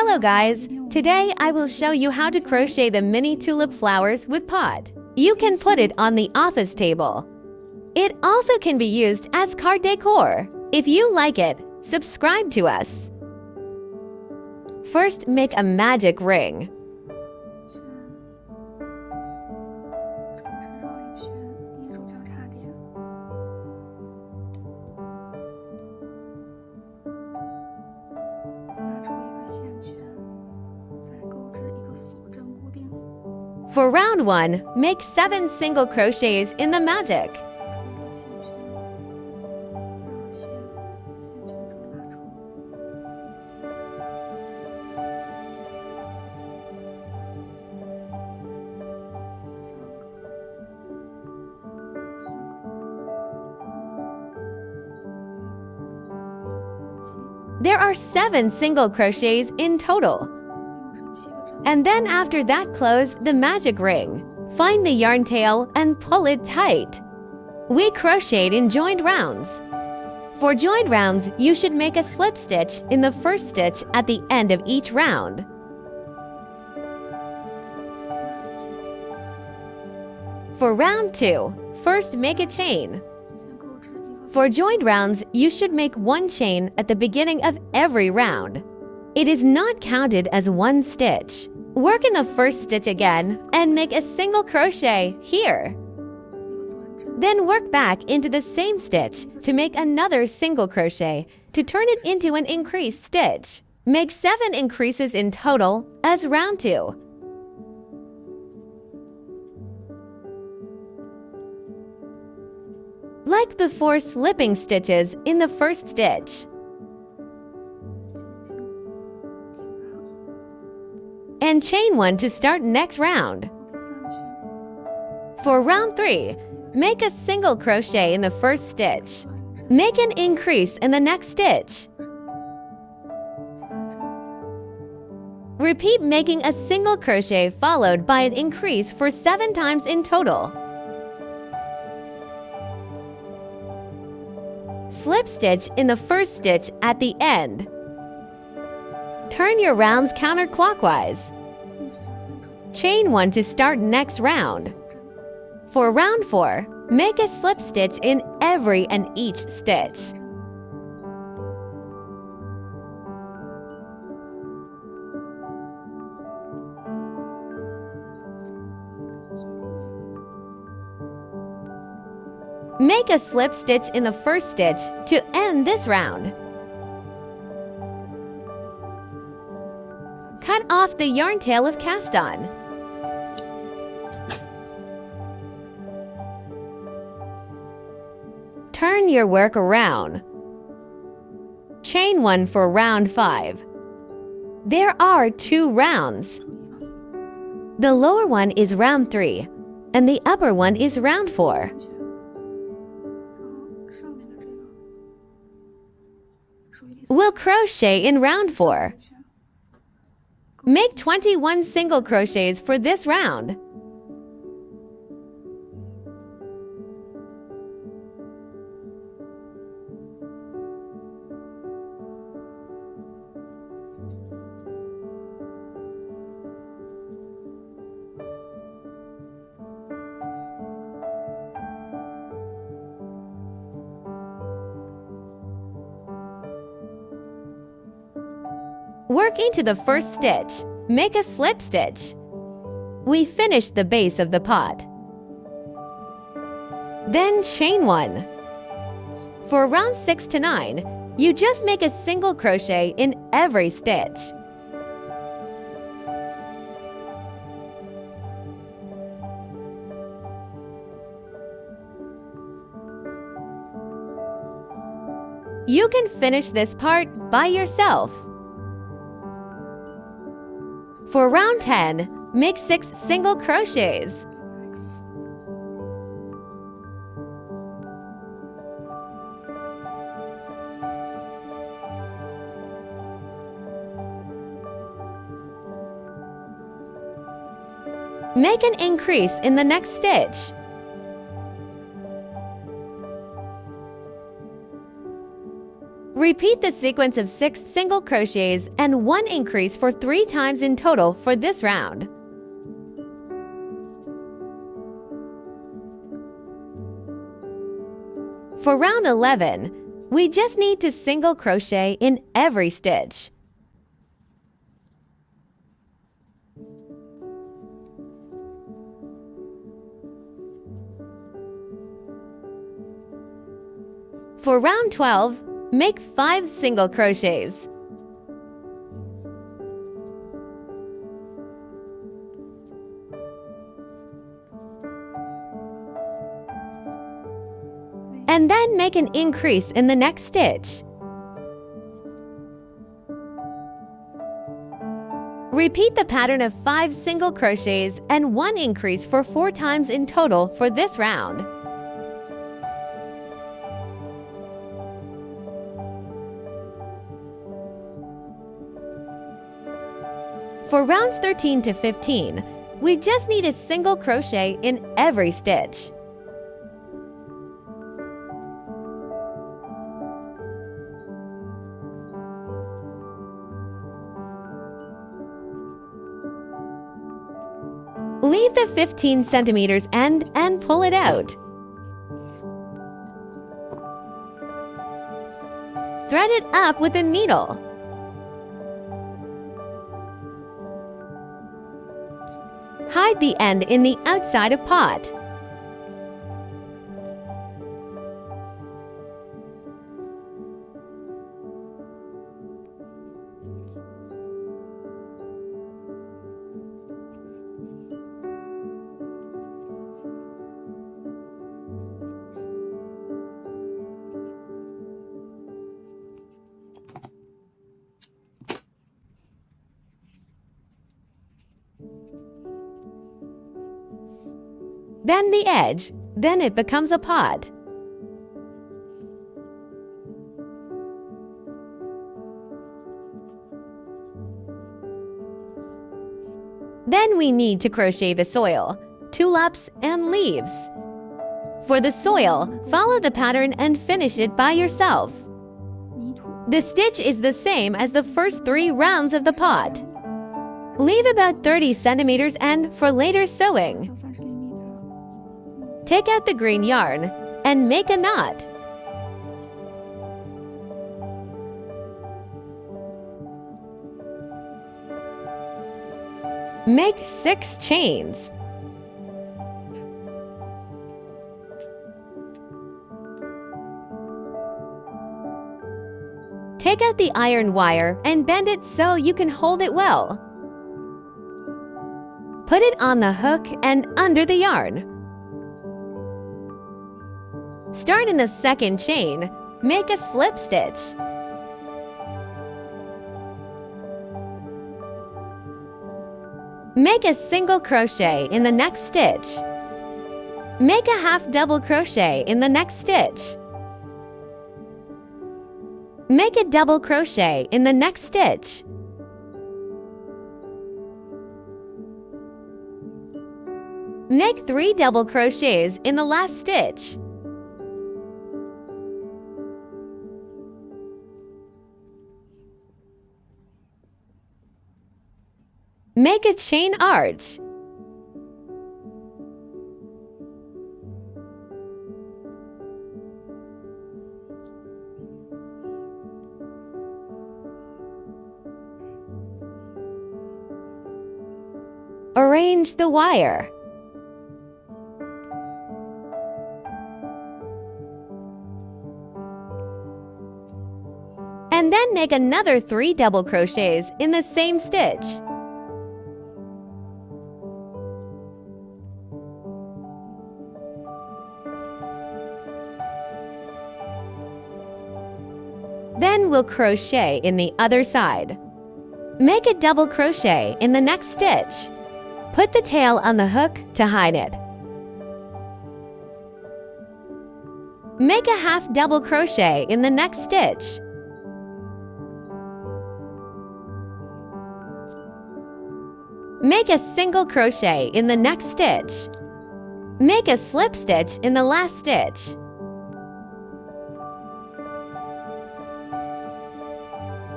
Hello guys! Today I will show you how to crochet the mini tulip flowers with pot. You can put it on the office table. It also can be used as card decor. If you like it, subscribe to us. First, make a magic ring. For round 1, make 7 single crochets in the magic. There are 7 single crochets in total. And then after that, close the magic ring. Find the yarn tail and pull it tight. We crocheted in joined rounds. For joined rounds, you should make a slip stitch in the first stitch at the end of each round. For round 2, first make a chain. For joined rounds, you should make 1 chain at the beginning of every round. It is not counted as 1 stitch. Work in the first stitch again and make a single crochet here. Then work back into the same stitch to make another single crochet to turn it into an increased stitch. Make 7 increases in total as round 2. Like before, slipping stitches in the first stitch. And chain 1 to start next round. For round 3, make a single crochet in the first stitch. Make an increase in the next stitch. Repeat making a single crochet followed by an increase for 7 times in total. Slip stitch in the first stitch at the end. Turn your rounds counterclockwise. Chain 1 to start next round. For round 4, make a slip stitch in every and each stitch. Make a slip stitch in the first stitch to end this round. Cut off the yarn tail of cast on. Turn your work around. Chain 1 for round 5. There are 2 rounds. The lower one is round 3, and the upper one is round 4. We'll crochet in round 4. Make 21 single crochets for this round. Work into the first stitch. Make a slip stitch. We finished the base of the pot. Then chain 1. For round 6 to 9, you just make a single crochet in every stitch. You can finish this part by yourself. For round 10, make 6 single crochets. Make an increase in the next stitch. Repeat the sequence of 6 single crochets and 1 increase for 3 times in total for this round. For round 11, we just need to single crochet in every stitch. For round 12, make 5 single crochets. And then make an increase in the next stitch. Repeat the pattern of 5 single crochets and 1 increase for 4 times in total for this round. For rounds 13 to 15, we just need a single crochet in every stitch. Leave the 15 centimeters end and pull it out. Thread it up with a needle. Hide the end in the outside of pot. Bend the edge, then it becomes a pot. Then we need to crochet the soil, tulips, and leaves. For the soil, follow the pattern and finish it by yourself. The stitch is the same as the first 3 rounds of the pot. Leave about 30 centimeters end for later sewing. Take out the green yarn and make a knot. Make 6 chains. Take out the iron wire and bend it so you can hold it well. Put it on the hook and under the yarn. Start in the second chain. Make a slip stitch. Make a single crochet in the next stitch. Make a half double crochet in the next stitch. Make a double crochet in the next stitch. Make 3 double crochets in the last stitch. Make a chain arch. Arrange the wire. And then make another 3 double crochets in the same stitch. Then we'll crochet in the other side. Make a double crochet in the next stitch. Put the tail on the hook to hide it. Make a half double crochet in the next stitch. Make a single crochet in the next stitch. Make a slip stitch in the last stitch.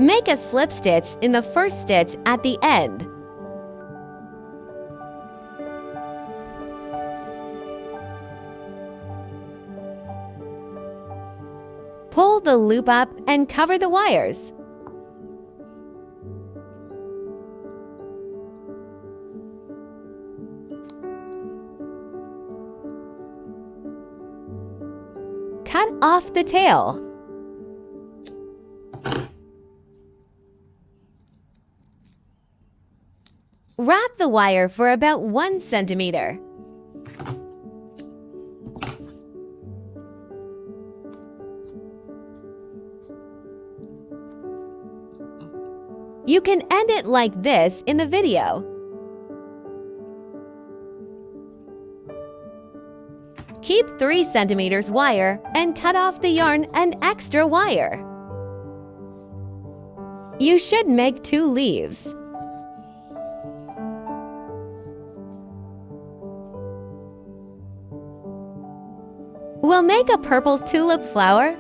Make a slip stitch in the first stitch at the end. Pull the loop up and cover the wires. Cut off the tail. Wrap the wire for about 1 centimeter. You can end it like this in the video. Keep 3 centimeters wire and cut off the yarn and extra wire. You should make 2 leaves. We'll make a purple tulip flower.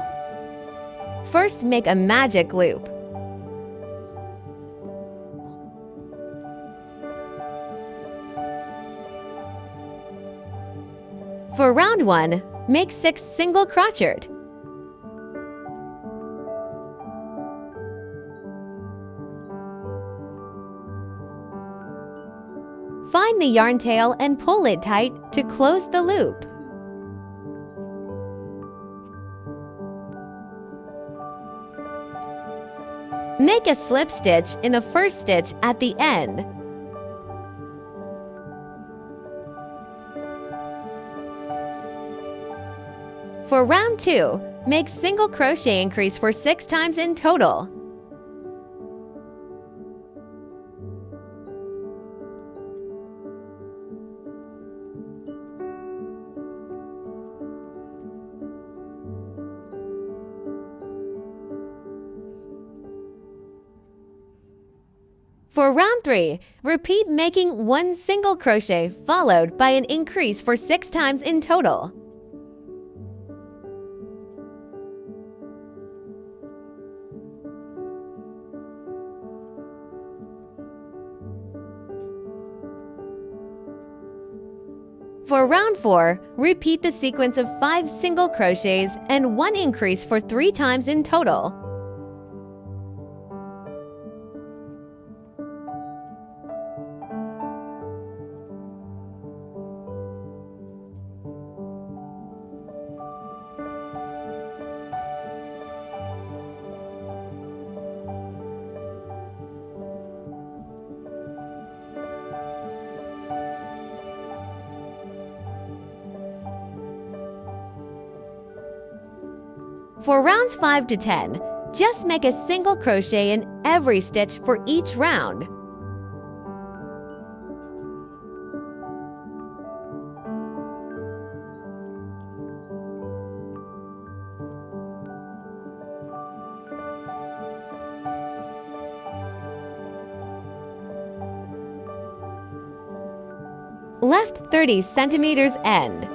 First, make a magic loop. For round 1, make 6 single crochet. Find the yarn tail and pull it tight to close the loop. Make a slip stitch in the first stitch at the end. For round 2, make single crochet increase for 6 times in total. For round 3, repeat making 1 single crochet followed by an increase for 6 times in total. For round 4, repeat the sequence of 5 single crochets and 1 increase for 3 times in total. For rounds 5 to 10, just make a single crochet in every stitch for each round. Left 30 centimeters end.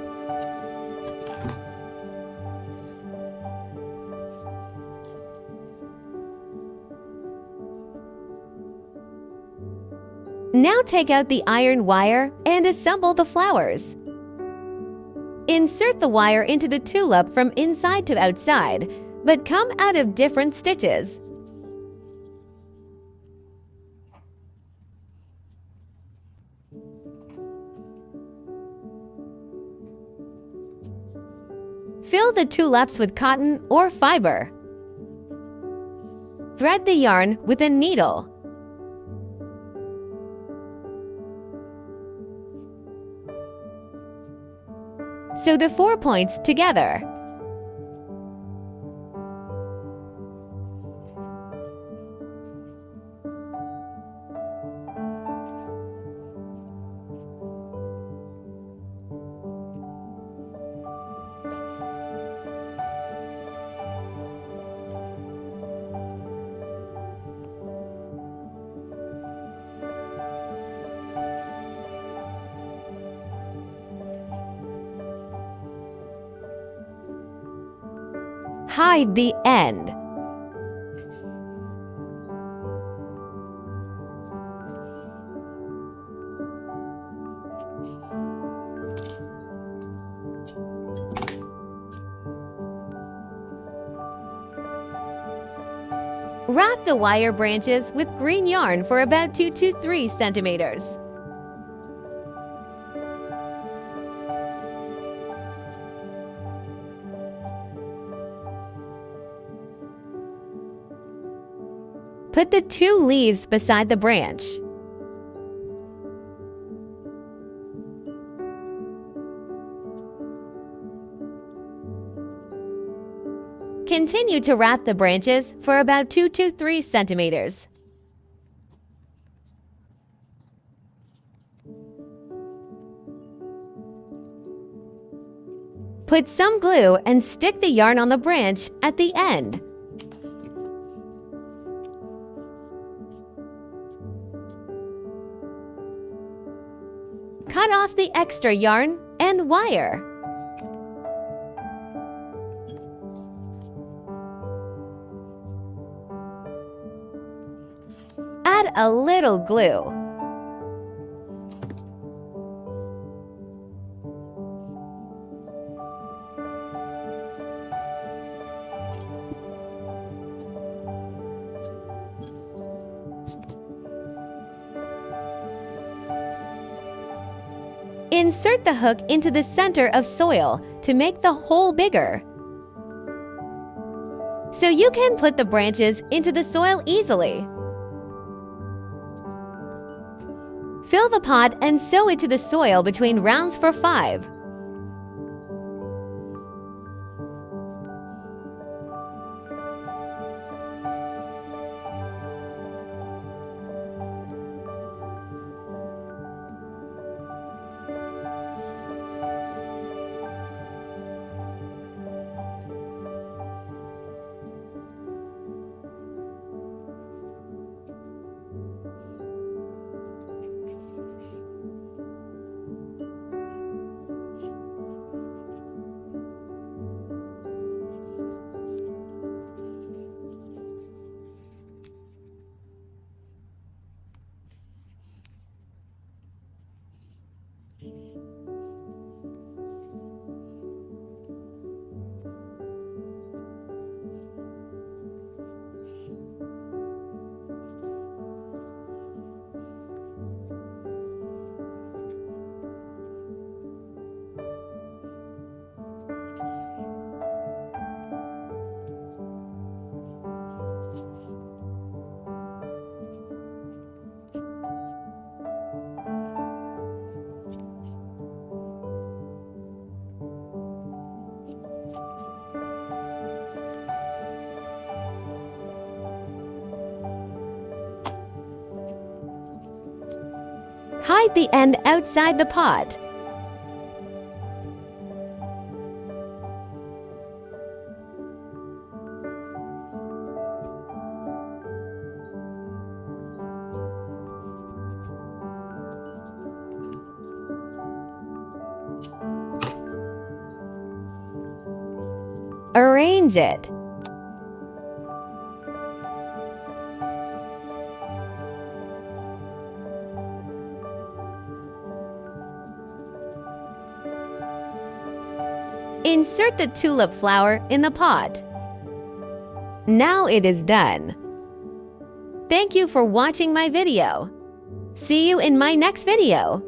Now take out the iron wire and assemble the flowers. Insert the wire into the tulip from inside to outside, but come out of different stitches. Fill the tulips with cotton or fiber. Thread the yarn with a needle. Sew the 4 points together. Hide the end. Wrap the wire branches with green yarn for about 2 to 3 centimeters. Put the 2 leaves beside the branch. Continue to wrap the branches for about 2 to 3 centimeters. Put some glue and stick the yarn on the branch at the end. Cut off the extra yarn and wire. Add a little glue. Insert the hook into the center of soil to make the hole bigger, so you can put the branches into the soil easily. Fill the pot and sew it to the soil between rounds for 5. Hide the end outside the pot. Arrange it. Insert the tulip flower in the pot. Now it is done. Thank you for watching my video. See you in my next video.